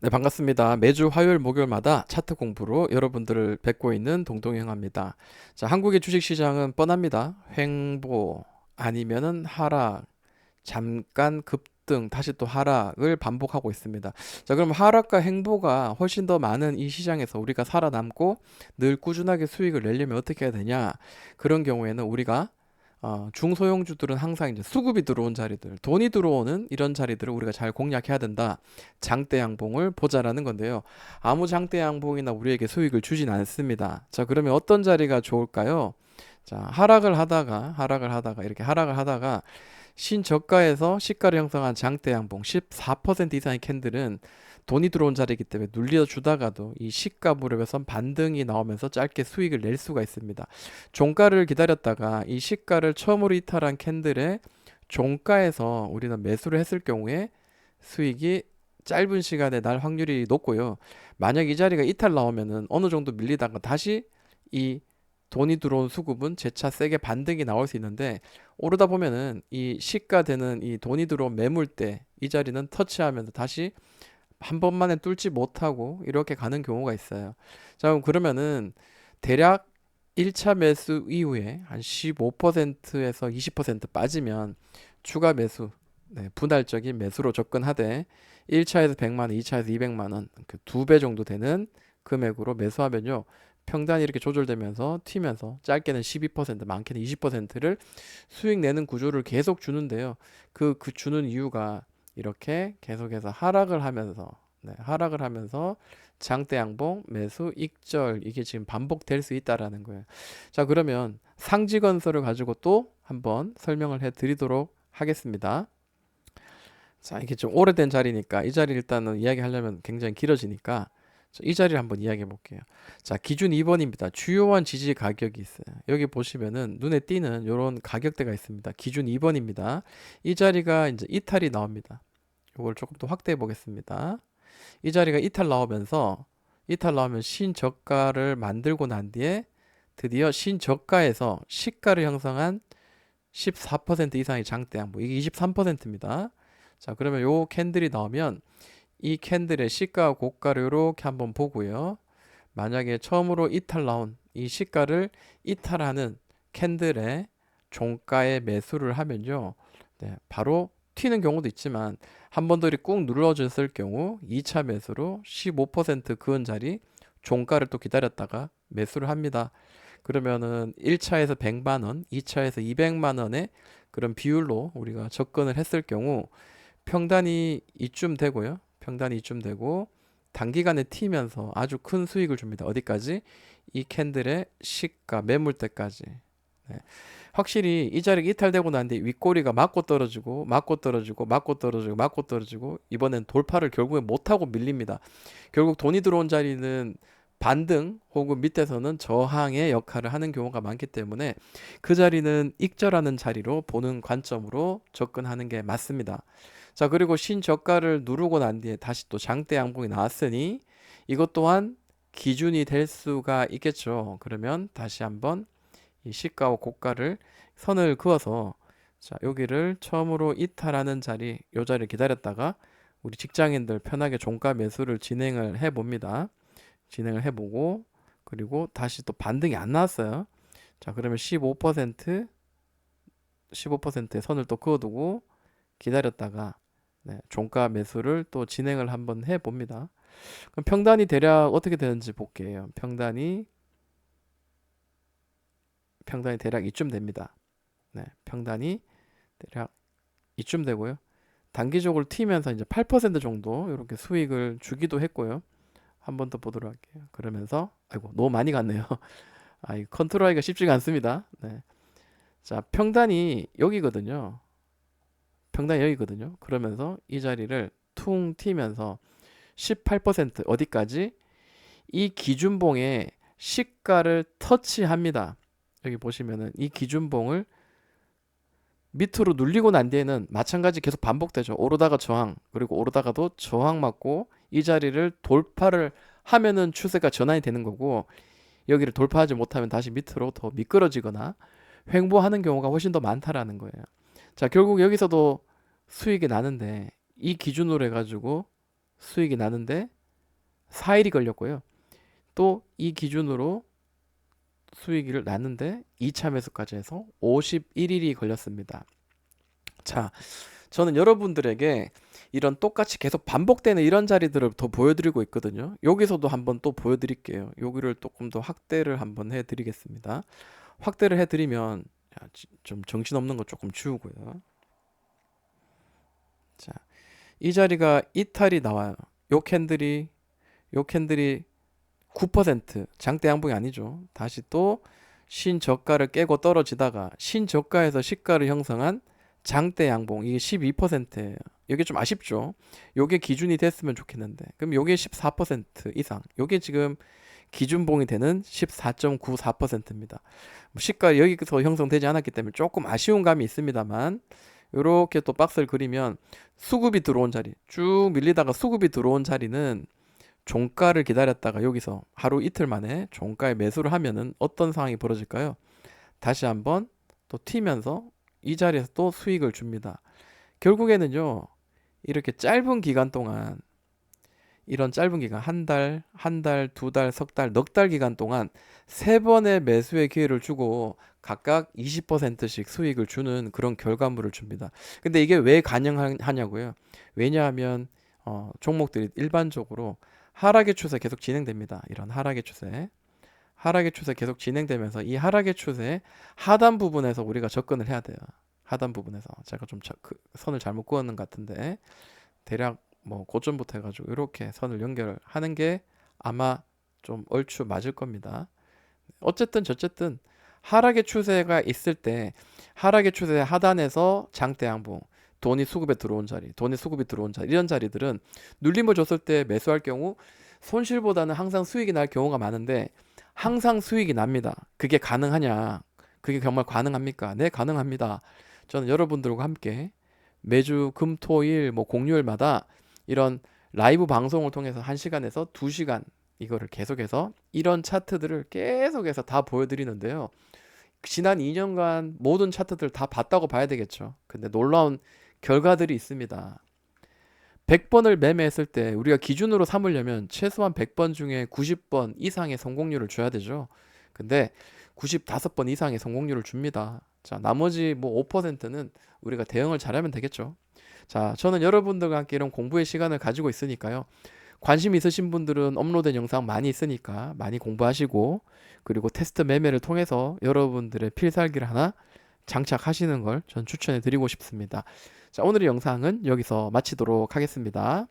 네, 반갑습니다. 매주 화요일, 목요일마다 차트 공부로 여러분들을 뵙고 있는 동동형입니다. 자, 한국의 주식시장은 뻔합니다. 횡보 아니면은 하락, 잠깐 급등, 다시 또 하락을 반복하고 있습니다. 자, 그럼 하락과 횡보가 훨씬 더 많은 이 시장에서 우리가 살아남고 늘 꾸준하게 수익을 내려면 어떻게 해야 되냐? 그런 경우에는 우리가 중소형주들은 항상 이제 수급이 들어온 자리들, 돈이 들어오는 이런 자리들을 우리가 잘 공략해야 된다. 장대 양봉을 보자라는 건데요. 아무 장대 양봉이나 우리에게 수익을 주진 않습니다. 자, 그러면 어떤 자리가 좋을까요? 자, 하락을 하다가 이렇게 하락을 하다가 신저가에서 시가를 형성한 장대 양봉 14% 이상의 캔들은 돈이 들어온 자리이기 때문에 눌려주다가도 이 시가 무렵에선 반등이 나오면서 짧게 수익을 낼 수가 있습니다. 종가를 기다렸다가 이 시가를 처음으로 이탈한 캔들의 종가에서 우리는 매수를 했을 경우에 수익이 짧은 시간에 날 확률이 높고요. 만약 이 자리가 이탈 나오면은 어느 정도 밀리다가 다시 이 돈이 들어온 수급은 재차 세게 반등이 나올 수 있는데, 오르다 보면은 이 시가 되는 이 돈이 들어온 매물대 이 자리는 터치하면서 다시 한 번만에 뚫지 못하고 이렇게 가는 경우가 있어요. 자, 그럼 그러면은 대략 1차 매수 이후에 한 15%에서 20% 빠지면 추가 매수, 네, 분할적인 매수로 접근하되 1차에서 100만 원, 2차에서 200만 원, 그 두 배 정도 되는 금액으로 매수하면요. 평단이 이렇게 조절되면서 튀면서 짧게는 12%, 많게는 20%를 수익 내는 구조를 계속 주는데요. 그 주는 이유가 이렇게 계속해서 하락을 하면서, 네, 하락을 하면서 장대 양봉, 매수, 익절 이게 지금 반복될 수 있다라는 거예요. 자, 그러면 상지건설을 가지고 또 한번 설명을 해 드리도록 하겠습니다. 자, 이게 좀 오래된 자리니까 이 자리 일단은 이야기하려면 굉장히 길어지니까 이 자리를 한번 이야기해 볼게요. 자, 기준 2번입니다. 주요한 지지 가격이 있어요. 여기 보시면은 눈에 띄는 이런 가격대가 있습니다. 기준 2번입니다. 이 자리가 이제 이탈이 나옵니다. 이걸 조금 더 확대해 보겠습니다. 이 자리가 이탈 나오면 신저가를 만들고 난 뒤에 드디어 신저가에서 시가를 형성한 14% 이상의 장대 양봉, 이게 23%입니다. 자, 그러면 요 캔들이 나오면 이 캔들의 시가 고가를 이렇게 한번 보고요. 만약에 처음으로 이탈 나온 이 시가를 이탈하는 캔들의 종가에 매수를 하면요. 네, 바로 튀는 경우도 있지만 한 번 더 이렇게 꾹 눌러줬을 경우 2차 매수로 15% 그은 자리 종가를 또 기다렸다가 매수를 합니다. 그러면은 1차에서 100만 원, 2차에서 200만 원의 그런 비율로 우리가 접근을 했을 경우 평단이 이쯤 되고요. 평단이 이쯤 되고 단기간에 튀면서 아주 큰 수익을 줍니다. 어디까지? 이 캔들의 시가 매물대까지. 네. 확실히 이 자리가 이탈되고 난 뒤에 윗꼬리가 맞고 떨어지고 맞고 떨어지고 맞고 떨어지고 맞고 떨어지고 이번엔 돌파를 결국엔 못하고 밀립니다. 결국 돈이 들어온 자리는 반등 혹은 밑에서는 저항의 역할을 하는 경우가 많기 때문에 그 자리는 익절하는 자리로 보는 관점으로 접근하는 게 맞습니다. 자, 그리고 신저가를 누르고 난 뒤에 다시 또 장대 양봉이 나왔으니 이것 또한 기준이 될 수가 있겠죠. 그러면 다시 한번 이 시가와 고가를 선을 그어서, 자, 여기를 처음으로 이탈하는 자리, 요 자리를 기다렸다가 우리 직장인들 편하게 종가 매수를 진행을 해 봅니다. 진행을 해 보고 그리고 다시 또 반등이 안 나왔어요. 자, 그러면 15%의 선을 또 그어두고 기다렸다가, 네, 종가 매수를 또 진행을 한번 해 봅니다. 그럼 평단이 대략 어떻게 되는지 볼게요. 평단이 대략 이쯤 됩니다. 네, 평단이 대략 이쯤 되고요. 단기적으로 튀면서 이제 8% 정도 이렇게 수익을 주기도 했고요. 한 번 더 보도록 할게요. 그러면서 아이고 너무 많이 갔네요. 이 컨트롤하기가 쉽지가 않습니다. 네. 자, 평단이 여기거든요. 그러면서 이 자리를 퉁 튀면서 18% 어디까지? 이 기준봉의 시가를 터치합니다. 여기 보시면은 이 기준봉을 밑으로 눌리고 난 뒤에는 마찬가지 계속 반복되죠. 오르다가 저항, 그리고 오르다가도 저항 맞고 이 자리를 돌파를 하면은 추세가 전환이 되는 거고, 여기를 돌파하지 못하면 다시 밑으로 더 미끄러지거나 횡보하는 경우가 훨씬 더 많다라는 거예요. 자, 결국 여기서도 수익이 나는데 이 기준으로 해가지고 수익이 나는데 4일이 걸렸고요. 또 이 기준으로 수익을 났는데 2차 매수까지 해서 51일이 걸렸습니다. 자, 저는 여러분들에게 이런 똑같이 계속 반복되는 이런 자리들을 더 보여드리고 있거든요. 여기서도 한번 또 보여드릴게요. 여기를 조금 더 확대를 한번 해드리겠습니다. 확대를 해드리면 좀 정신없는 거 조금 지우고요. 자, 이 자리가 이탈이 나와요. 요 캔들이 9% 장대 양봉이 아니죠. 다시 또 신저가를 깨고 떨어지다가 신저가에서 시가를 형성한 장대 양봉, 이게 12%예요. 이게 좀 아쉽죠. 요게 기준이 됐으면 좋겠는데, 그럼 요게 14% 이상, 요게 지금 기준봉이 되는 14.94%입니다. 시가 여기서 형성되지 않았기 때문에 조금 아쉬운 감이 있습니다만, 요렇게 또 박스를 그리면 수급이 들어온 자리, 쭉 밀리다가 수급이 들어온 자리는 종가를 기다렸다가 여기서 하루 이틀 만에 종가에 매수를 하면은 어떤 상황이 벌어질까요? 다시 한번 또 튀면서 이 자리에서 또 수익을 줍니다. 결국에는요, 이렇게 짧은 기간 동안, 이런 짧은 기간, 한 달, 두 달, 석 달, 넉 달 기간 동안 세 번의 매수의 기회를 주고 각각 20%씩 수익을 주는 그런 결과물을 줍니다. 근데 이게 왜 가능하냐고요? 왜냐하면 종목들이 일반적으로 하락의 추세 계속 진행됩니다. 이런 하락의 추세 계속 진행되면서 이 하락의 추세 하단 부분에서 우리가 접근을 해야 돼요. 하단 부분에서 제가 좀 선을 잘못 그었는 것 같은데, 대략 뭐 고점부터 해가지고 이렇게 선을 연결하는 게 아마 좀 얼추 맞을 겁니다. 어쨌든 저쨌든 하락의 추세가 있을 때 하락의 추세 하단에서 장대 양봉, 돈이 수급에 들어온 자리, 돈이 수급이 들어온 자리, 이런 자리들은 눌림을 줬을 때 매수할 경우 손실보다는 항상 수익이 날 경우가 많은데, 항상 수익이 납니다. 그게 가능하냐? 그게 정말 가능합니까? 네, 가능합니다. 저는 여러분들과 함께 매주 금, 토, 일, 뭐 공휴일마다 이런 라이브 방송을 통해서 1시간에서 2시간 이거를 계속해서 이런 차트들을 계속해서 다 보여드리는데요. 지난 2년간 모든 차트들 다 봤다고 봐야 되겠죠. 근데 놀라운 결과들이 있습니다. 100번을 매매했을 때 우리가 기준으로 삼으려면 최소한 100번 중에 90번 이상의 성공률을 줘야 되죠. 근데 95번 이상의 성공률을 줍니다. 자, 나머지 뭐 5%는 우리가 대응을 잘하면 되겠죠. 자, 저는 여러분들과 함께 이런 공부의 시간을 가지고 있으니까요. 관심 있으신 분들은 업로드된 영상 많이 있으니까 많이 공부하시고, 그리고 테스트 매매를 통해서 여러분들의 필살기를 하나 장착하시는 걸 전 추천해 드리고 싶습니다. 자, 오늘의 영상은 여기서 마치도록 하겠습니다.